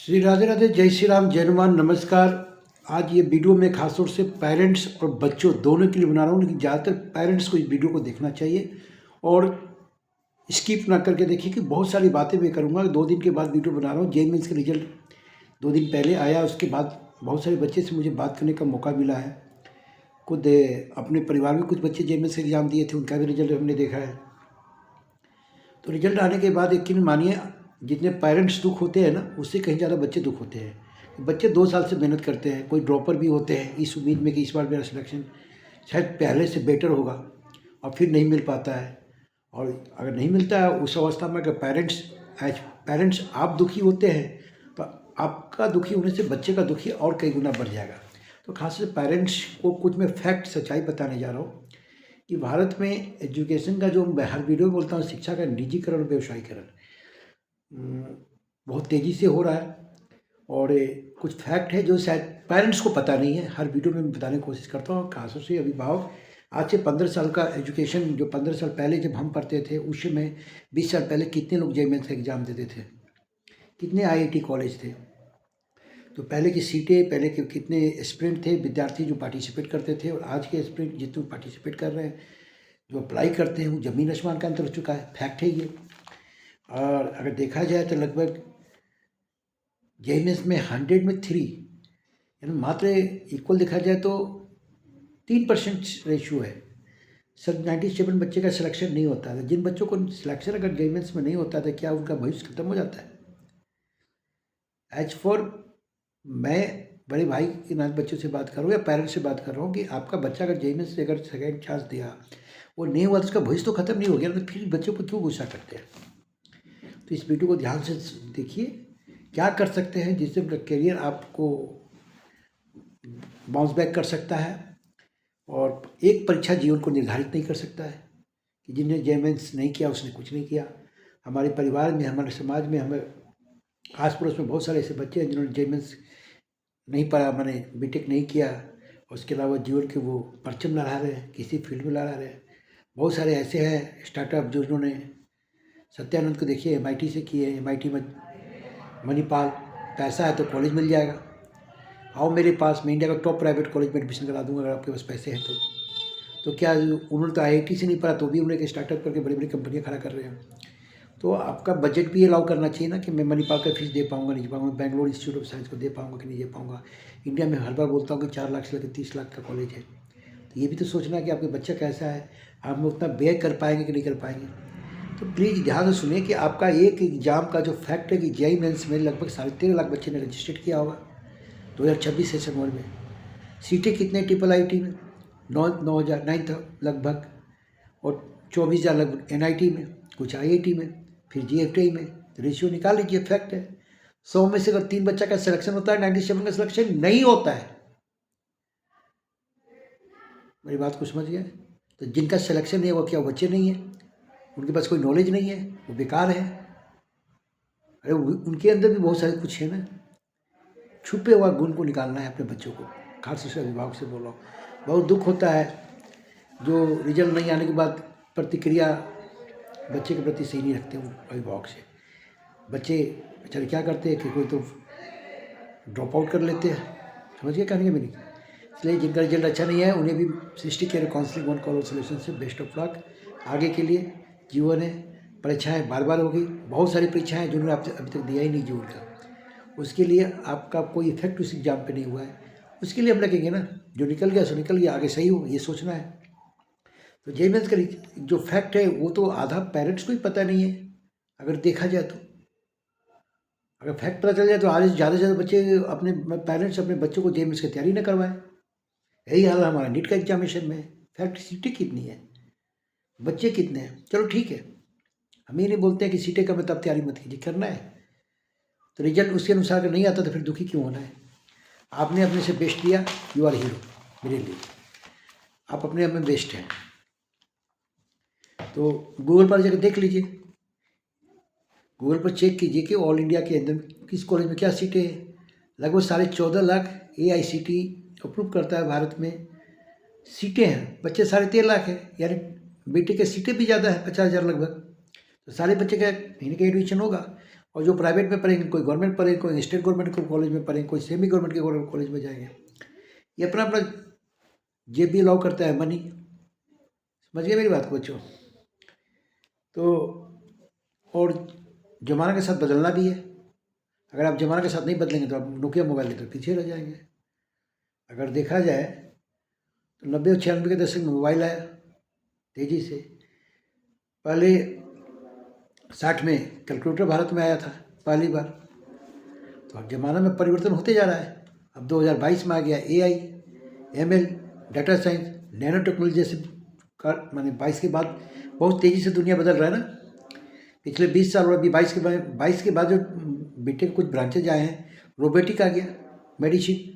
श्री राधे राधे, जय श्री राम, जय हनुमान, नमस्कार। आज ये वीडियो मैं खासतौर से पेरेंट्स और बच्चों दोनों के लिए बना रहा हूँ, लेकिन ज़्यादातर पेरेंट्स को इस वीडियो को देखना चाहिए और स्किप ना करके देखिए कि बहुत सारी बातें मैं करूँगा। 2 दिन के बाद वीडियो बना रहा हूँ। जेईई मेंस का रिजल्ट 2 दिन पहले आया, उसके बाद बहुत सारे बच्चे से मुझे बात करने का मौका मिला है। खुद अपने परिवार में कुछ बच्चे जेईई मेंस का एग्ज़ाम दिए थे, उनका भी रिजल्ट हमने देखा है। तो रिजल्ट आने के बाद यकीन मानिए, जितने पेरेंट्स दुख होते हैं ना, उससे कहीं ज़्यादा बच्चे दुख होते हैं। बच्चे 2 साल से मेहनत करते हैं, कोई ड्रॉपर भी होते हैं इस उम्मीद में कि इस बार मेरा सिलेक्शन शायद पहले से बेटर होगा, और फिर नहीं मिल पाता है। और अगर नहीं मिलता है उस अवस्था में, अगर पेरेंट्स आप दुखी होते हैं तो आपका दुखी होने से बच्चे का दुखी और कई गुना बढ़ जाएगा। तो खास से पेरेंट्स को कुछ मैं फैक्ट सच्चाई बताने जा रहा हूँ कि भारत में एजुकेशन का, जो मैं हर वीडियो में बोलता हूँ, शिक्षा का निजीकरण और व्यवसायीकरण बहुत तेज़ी से हो रहा है। और कुछ फैक्ट है जो शायद पेरेंट्स को पता नहीं है, हर वीडियो में मैं बताने की कोशिश करता हूँ। खासतौर से अभिभावक, आज से 15 साल का एजुकेशन, जो 15 साल पहले जब हम पढ़ते थे, उस समय 20 साल पहले कितने लोग जेईई मेंस का एग्ज़ाम देते थे, कितने आईआईटी कॉलेज थे। तो पहले की सीटें, पहले के कितने एस्पिरेंट थे, विद्यार्थी जो पार्टिसिपेट करते थे, और आज के एस्पिरेंट जितने पार्टिसिपेट कर रहे हैं, जो अप्लाई करते हैं, वो ज़मीन आसमान का अंतर हो चुका है। फैक्ट है ये। और अगर देखा जाए तो लगभग जेईई मेंस में 100 में 3, यानी मात्र इक्वल देखा जाए तो 3% रेशियो है। सर 97 बच्चे का सिलेक्शन नहीं होता है। जिन बच्चों को सिलेक्शन अगर जेईई मेंस में नहीं होता था, क्या उनका भविष्य खत्म हो जाता है? एज फॉर, मैं बड़े भाई के नाते बच्चों से बात कर रहा हूँ या पेरेंट्स से बात कर रहा हूँ कि आपका बच्चा अगर जेईई मेंस से अगर सेकेंड चांस दिया, वो नहीं हुआ तो उसका भविष्य तो खत्म नहीं हो गया, तो फिर बच्चों को क्यों गुस्सा करते हैं? तो इस वीडियो को ध्यान से देखिए, क्या कर सकते हैं जिससे उनका करियर आपको बाउंस बैक कर सकता है। और एक परीक्षा जीवन को निर्धारित नहीं कर सकता है कि जिन्हें जेईई मेंस नहीं किया उसने कुछ नहीं किया। हमारे परिवार में, हमारे समाज में, हमें आस पड़ोस में बहुत सारे ऐसे बच्चे हैं जिन्होंने जेईई मेंस नहीं पढ़ा, मैंने बीटेक नहीं किया, और उसके अलावा जीवन के वो परचम लहरा रहे हैं, किसी फील्ड में लहरा रहे हैं। बहुत सारे ऐसे हैं स्टार्टअप जो उन्होंने, सत्यानंद को देखिए, एमआईटी से किए, एमआईटी में मणिपाल, पैसा है तो कॉलेज मिल जाएगा, आओ मेरे पास, मैं इंडिया का टॉप प्राइवेट कॉलेज में एडमिशन करा दूंगा अगर आपके पास पैसे हैं तो क्या उन्होंने तो आईआईटी से नहीं पढ़ा, तो भी उन्होंने एक स्टार्टअप करके बड़ी बड़ी कंपनियां खड़ा कर रहे हैं। तो आपका बजट भी अलाउ करना चाहिए ना कि मैं मणिपाल का फीस दे पाऊंगा नहीं दे पाऊंगा, बेंगलोर इंस्टीट्यूट ऑफ साइंस को दे पाऊंगा कि नहीं दे पाऊंगा। इंडिया में हर बार बोलता हूँ कि 4 लाख से लेकर 30 लाख का कॉलेज है, तो ये भी तो सोचना है कि आपके बच्चा कैसा है, आप उतना व्यय कर पाएंगे कि नहीं कर पाएंगे। तो प्लीज़ ध्यान से सुनिए कि आपका एक एग्ज़ाम का जो फैक्ट है कि जेईई मेंस में लगभग 13.5 लाख बच्चे ने रजिस्टर्ड किया होगा 2026 सेशन 1 में। सीटें कितने ट्रिपल आईटी में? 9,000 लगभग, और 24,000 लगभग एनआईटी में, कुछ आईआईटी में, फिर जीएफटीआई में। तो रेशियो निकाल लीजिए, फैक्ट है। 100 में से अगर 3 बच्चा का सिलेक्शन होता है, 97 का सिलेक्शन नहीं होता है। मेरी बात को समझ गए? तो जिनका सिलेक्शन नहीं है वो क्या वो बच्चे नहीं है? उनके पास कोई नॉलेज नहीं है, वो बेकार है? अरे उनके अंदर भी बहुत सारे कुछ है ना, छुपे हुआ गुण को निकालना है अपने बच्चों को। खास से अभिभावक से बोल रहा हूँ, बहुत दुख होता है जो रिजल्ट नहीं आने के बाद प्रतिक्रिया बच्चे के प्रति सही नहीं रखते वो अभिभावक से। बच्चे बेचारे क्या करते हैं कि कोई तो ड्रॉप आउट कर लेते हैं, समझिए कहने की मेरी। इसलिए जिनका रिजल्ट अच्छा नहीं है उन्हें भी Srishti care counselling one call solution से बेस्ट ऑफ लक। आगे के लिए जीवन है, परीक्षाएँ बार बार होगी, बहुत सारी परीक्षाएँ हैं जिन्होंने अभी तक दिया ही नहीं जीवन का, उसके लिए आपका कोई इफेक्ट उस एग्ज़ाम पे नहीं हुआ है, उसके लिए हम लगेंगे ना। जो निकल गया सो निकल गया, आगे सही हो ये सोचना है। तो जेईई मेंस का जो फैक्ट है वो तो आधा पेरेंट्स को ही पता नहीं है अगर देखा जाए तो। अगर फैक्ट पता चल जाए तो आधे से ज़्यादा बच्चे, अपने पेरेंट्स अपने बच्चों को जेईई मेंस की तैयारी ना करवाएं। यही हाल हमारा नीट का एग्जामिनेशन में। फैक्ट सीटें कितनी है, बच्चे कितने हैं, चलो ठीक है, हम ये नहीं बोलते हैं कि सीटें कम है तब तैयारी मत कीजिए, करना है तो रिजल्ट उसके अनुसार अगर नहीं आता तो फिर दुखी क्यों होना है? आपने अपने से बेस्ट दिया, यू आर हीरो मेरे लिए, आप अपने आप में बेस्ट हैं। तो गूगल पर जाकर देख लीजिए, गूगल पर चेक कीजिए कि ऑल इंडिया के अंदर किस कॉलेज में क्या सीटें हैं। लगभग 14.5 लाख AICTE अप्रूव करता है भारत में सीटें हैं, बच्चे 13.5 लाख है, यानी बेटे के सीटें भी ज़्यादा है, 50,000 लगभग। तो सारे बच्चे का कहीं ना कहीं एडमिशन होगा। और जो प्राइवेट में पढ़ेंगे, कोई गवर्नमेंट पढ़ेंगे, कोई स्टेट गवर्नमेंट के कॉलेज में पढ़ेंगे, कोई सेमी गवर्नमेंट के कॉलेज में जाएंगे। ये अपना अपना जेब भी अलाउ करता है, मनी। समझ गए मेरी बात को बच्चों? तो और ज़माना के साथ बदलना भी है। अगर आप ज़माना के साथ नहीं बदलेंगे तो आप नोकिया मोबाइल लेकर पीछे रह जाएंगे। अगर देखा जाए तो 90 और 96 के दशक में मोबाइल आया तेज़ी से। पहले 60 में कैलकुलेटर भारत में आया था पहली बार। तो अब ज़माना में परिवर्तन होते जा रहा है। अब 2022 में आ गया AI, ML, data science, nano technology जैसे माने 22 के बाद बहुत तेज़ी से दुनिया बदल रहा है ना। पिछले 20 साल और अभी 22 के बाद जो बीटेक कुछ ब्रांचेज आए हैं, रोबोटिक आ गया, मेडिसिन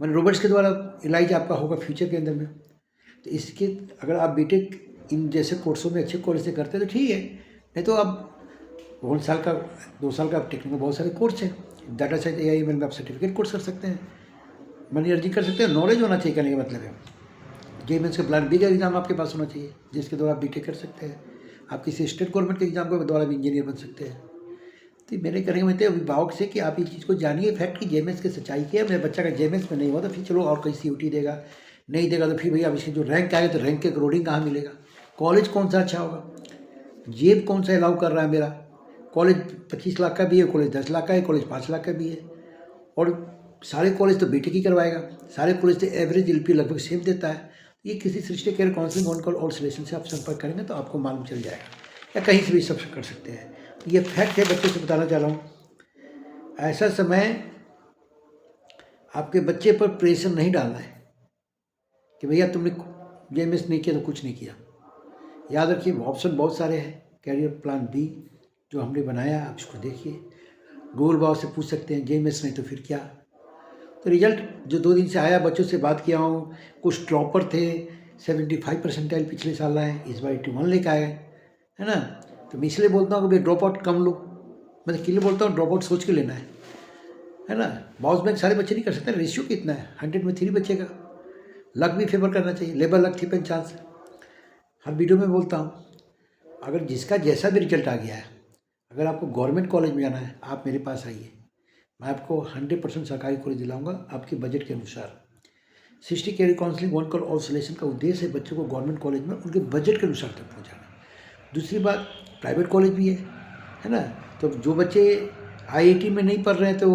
मैंने रोबोट्स के द्वारा इलाज आपका होगा फ्यूचर के अंदर में। तो इसके अगर आप बीटेक इन जैसे कोर्सों में अच्छे कॉलेज से करते हैं तो ठीक है, नहीं तो आप 1 साल का 2 साल का टेक्निकल बहुत सारे कोर्स हैं। डाटा साइंस AI में आप सर्टिफिकेट कोर्स कर सकते हैं, मनी अर्जिंग कर सकते हैं। नॉलेज होना चाहिए, कहने का मतलब है। JEE मेंस का प्लान बी का एग्ज़ाम आपके पास होना चाहिए जिसके द्वारा आप बीटेक कर सकते हैं। आप किसी स्टेट गवर्नमेंट के एग्ज़ाम के द्वारा भी इंजीनियर बन सकते हैं। तो मेरे कहने का मतलब अभिभावक से कि आप इस चीज़ को जानिए फैक्ट कि JEE की सच्चाई क्या है। मेरे बच्चा का JEE में नहीं हुआ तो फिर चलो और कहीं CUT देगा, नहीं देगा तो फिर भैया अब इसके जो रैंक आएगा तो रैंक के अकॉर्डिंग कहाँ मिलेगा, कॉलेज कौन सा अच्छा होगा, जेब कौन सा अलाउ कर रहा है मेरा। कॉलेज 25 लाख का भी है, कॉलेज 10 लाख का है, कॉलेज 5 लाख का भी है। और सारे कॉलेज तो बीटेक ही करवाएगा, सारे कॉलेज तो एवरेज LP लगभग सेम देता है। ये किसी सृष्टि केयर काउंसलिंग ऑन कॉल और सॉल्यूशन से आप संपर्क करेंगे तो आपको मालूम चल जाएगा, या कहीं से भी सब कर सकते हैं। तो ये फैक्ट है, बच्चों से बताना चाह रहा हूँ। ऐसा समय आपके बच्चे पर प्रेशर नहीं डालना है कि भैया तुमने JEE नहीं किया तो कुछ नहीं किया। याद रखिए ऑप्शन बहुत सारे हैं, कैरियर प्लान B जो हमने बनाया आप इसको देखिए। गूगल बाबा से पूछ सकते हैं JEE नहीं तो फिर क्या। तो रिजल्ट जो 2 दिन से आया, बच्चों से बात किया हूँ, कुछ ड्रॉपर थे 75 परसेंटाइल पिछले साल आए, इस बार 81 लेकर आए, है ना। तो मैं इसलिए बोलता हूँ कि भाई ड्रॉप आउट कम लो, मैं किले बोलता हूँ ड्रॉप आउट सोच के लेना है ना। बाउंस बैक सारे बच्चे नहीं कर सकते, रेशियो कितना है 100 में 3 बच्चे का। लक भी फेवर करना चाहिए, लेबर लक थी पेन चांस। हर वीडियो में बोलता हूँ, अगर जिसका जैसा भी रिजल्ट आ गया है, अगर आपको गवर्नमेंट कॉलेज में जाना है आप मेरे पास आइए, मैं आपको 100% सरकारी कॉलेज दिलाऊंगा आपके बजट के अनुसार। सृष्टि कैरियर काउंसलिंग वन कॉल और सॉल्यूशन का उद्देश्य है बच्चों को गवर्नमेंट कॉलेज में उनके बजट के अनुसार तक पहुँचाना। दूसरी बात, प्राइवेट कॉलेज भी है ना। तो जो बच्चे IIT में नहीं पढ़ रहे हैं, तो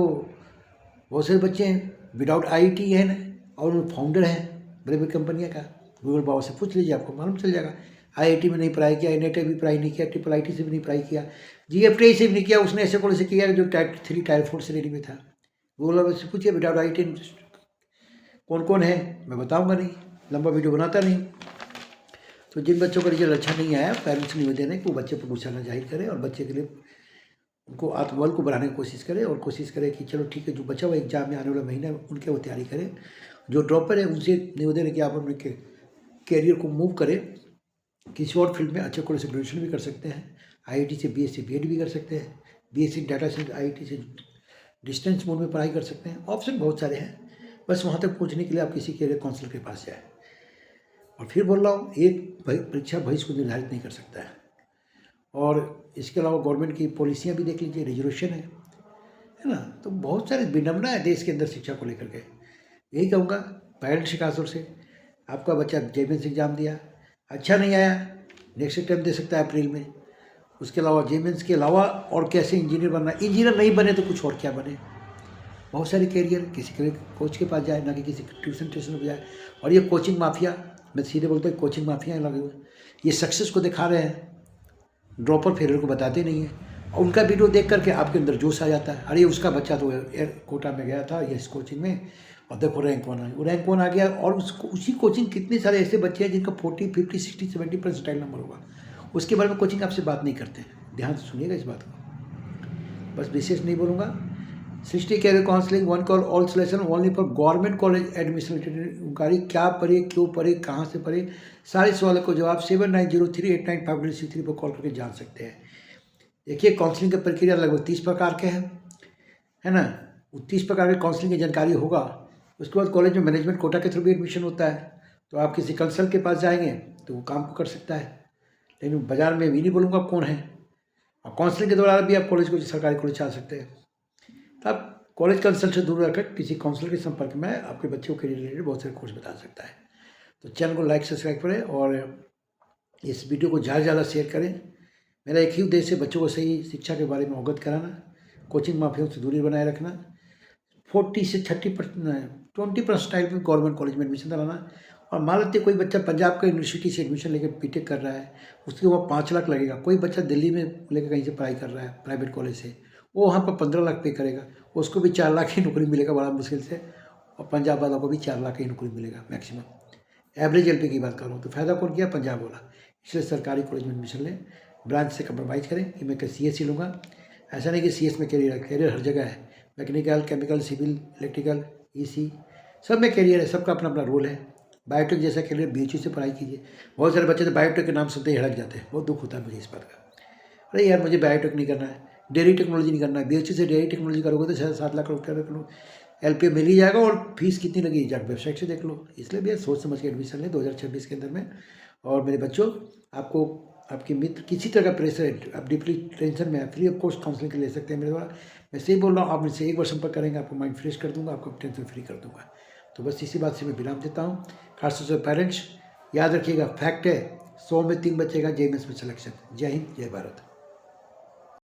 बहुत सारे बच्चे हैं विदाउट IIT है ना, और वो फाउंडर हैं बड़े बड़ी कंपनियाँ का। गूगल बाबा से पूछ लीजिए, आपको मालूम चल जाएगा। IIT में नहीं पढ़ाई किया, NIT भी पढ़ाई नहीं किया, IIIT से भी नहीं पढ़ाई किया, GFTI से भी नहीं किया, उसने ऐसे कॉलेज से किया जो टायर 3 टायर 4 श्रेणी में था। गूगल बाबा से पूछिए विदाउट IIT कौन कौन है, मैं बताऊँगा नहीं, लंबा वीडियो बनाता नहीं। तो जिन बच्चों का रिजल्ट अच्छा नहीं आया, पेरेंट्स निवेदन है कि वो बच्चे पर गुस्सा न जाहिर करें और बच्चे के लिए उनको आत्मबल को बढ़ाने की कोशिश करें, और कोशिश करें कि चलो ठीक है, जो बचा हुआ एग्जाम में आने वाला महीना है उनके वो तैयारी करें। जो ड्रॉपर है उनसे निवेदन है कि आप अपने कैरियर को मूव करें, किसी और फील्ड में अच्छे कॉलेज से ग्रेजुएशन भी कर सकते हैं, IIT से BSc BEd भी कर सकते हैं, BSc डाटा साइंस IIT से डिस्टेंस मोड में पढ़ाई कर सकते हैं। ऑप्शन बहुत सारे हैं, बस वहाँ तक पहुँचने के लिए आप किसी कैरियर काउंसलर के पास जाएँ। और फिर बोल रहा हूँ, एक परीक्षा भविष्य को निर्धारित नहीं कर सकता है। और इसके अलावा गवर्नमेंट की पॉलिसियाँ भी देख लीजिए, रिजर्वेशन है ना। तो बहुत सारे विडम्बना है देश के अंदर शिक्षा को लेकर के। यही कहूँगा पेरेंट्स के खासतौर से, आपका बच्चा JEE एग्ज़ाम दिया, अच्छा नहीं आया, नेक्स्ट अटेम्प्ट दे सकता है अप्रैल में। उसके अलावा JEE के अलावा और कैसे इंजीनियर बनना, इंजीनियर नहीं बने तो कुछ और क्या बने। बहुत सारे कैरियर, किसी के कोच के पास जाए ना कि किसी ट्यूशन पर जाए। और ये कोचिंग माफिया, मैं सीधे बोलता हूँ कोचिंग माफिया लगे हुए, ये सक्सेस को दिखा रहे हैं, ड्रॉपर फेलियर को बताते नहीं हैं। और उनका वीडियो देख करके आपके अंदर जोश आ जाता है, अरे उसका बच्चा तो एयर कोटा में गया था, ये इस कोचिंग में, और देखो रैंक 1 आ गया, वो रैंक 1 आ गया। और उसको उसी कोचिंग कितने सारे ऐसे बच्चे हैं जिनका 40 50 60 70 परसेंटाइल नंबर होगा, उसके बारे में कोचिंग आपसे बात नहीं करते। ध्यान से सुनिएगा इस बात को, बस विशेष नहीं बोलूँगा। Srishti career counselling one call all solution only for government college admission related. क्या पढ़े, क्यों पढ़े, कहाँ से पढ़े, सारे सवालों को जवाब 7903895063 पर कॉल करके जान सकते हैं। देखिए काउंसलिंग की प्रक्रिया लगभग 30 प्रकार के हैं, है ना। 30 प्रकार के काउंसलिंग की जानकारी होगा। उसके बाद कॉलेज में मैनेजमेंट कोटा के थ्रू भी एडमिशन होता है, तो आप किसी कंसल्ट के पास जाएंगे तो वो काम को कर सकता है। लेकिन बाज़ार में भी नहीं बोलूँगा कौन है, और काउंसलिंग के दौरान भी आप कॉलेज को सरकारी कॉलेज जा सकते हैं। तो आप कॉलेज कंसल्ट से दूर रखकर किसी काउंसलर के संपर्क में आपके बच्चे को करियर रिलेटेड बहुत सारे कोर्स बता सकता है। तो चैनल को लाइक सब्सक्राइब करें और इस वीडियो को ज़्यादा से ज़्यादा शेयर करें। मेरा एक ही उद्देश्य है बच्चों को सही शिक्षा के बारे में अवगत कराना, कोचिंग माफियाओं से दूरी बनाए रखना, 40 से 20% टाइप में गवर्नमेंट कॉलेज में एडमिशन दिलाना। और मान लेते कोई बच्चा पंजाब का यूनिवर्सिटी से एडमिशन लेकर बीटेक कर रहा है, उसके वहाँ 5 लाख लगेगा। कोई बच्चा दिल्ली में लेकर कहीं से पढ़ाई कर रहा है प्राइवेट कॉलेज से, वो वहाँ पर 15 लाख पे करेगा, उसको भी 4 लाख की नौकरी मिलेगा बड़ा मुश्किल से, और पंजाब वालों को भी 4 लाख की नौकरी मिलेगा मैक्सिमम। एवरेज एलपी की बात कर रहा हूँ। तो फायदा कौन किया? पंजाब वाला। इसलिए सरकारी कॉलेज में एडमिशन लें, ब्रांच से कंप्रोमाइज़ करें कि मैं CS ही लूँगा। ऐसा नहीं कि CS में कैरियर हर जगह है, mechanical, chemical, civil, electrical, EC सब में कैरियर है, सबका अपना अपना रोल है। बायोटेक जैसा कैरियर BHU से पढ़ाई कीजिए। बहुत सारे बच्चे तो बायोटेक के नाम सुनते ही हड़क जाते हैं, बहुत दुख होता है मुझे इस बात का। अरे यार मुझे बायोटेक नहीं करना है, डेयरी टेक्नोलॉजी नहीं करना है। BHU से डेयरी टेक्नोलॉजी करोगे तो शायद 7 लाख रुपये LPA मिल ही जाएगा, और फीस कितनी लगी जाकर वेबसाइट से देख लो। इसलिए भैया सोच समझ के एडमिशन लें 2026 के अंदर में। और मेरे बच्चों, आपको आपके मित्र किसी तरह का प्रेशर है, आप डीपली टेंशन में है, फ्री ऑफ कॉस्ट काउंसलिंग ले सकते हैं मेरे द्वारा। मैं सही बोल रहा हूँ, आप मुझसे एक बार संपर्क करेंगे, आपको माइंड फ्रेश कर दूंगा, आपको टेंशन फ्री कर दूंगा। तो बस इसी बात से मैं विराम देता हूँ। खासतौर से पेरेंट्स याद रखिएगा, फैक्ट है 100 में 3 बच्चे का JEE मेंस में सिलेक्शन। जय हिंद, जय भारत।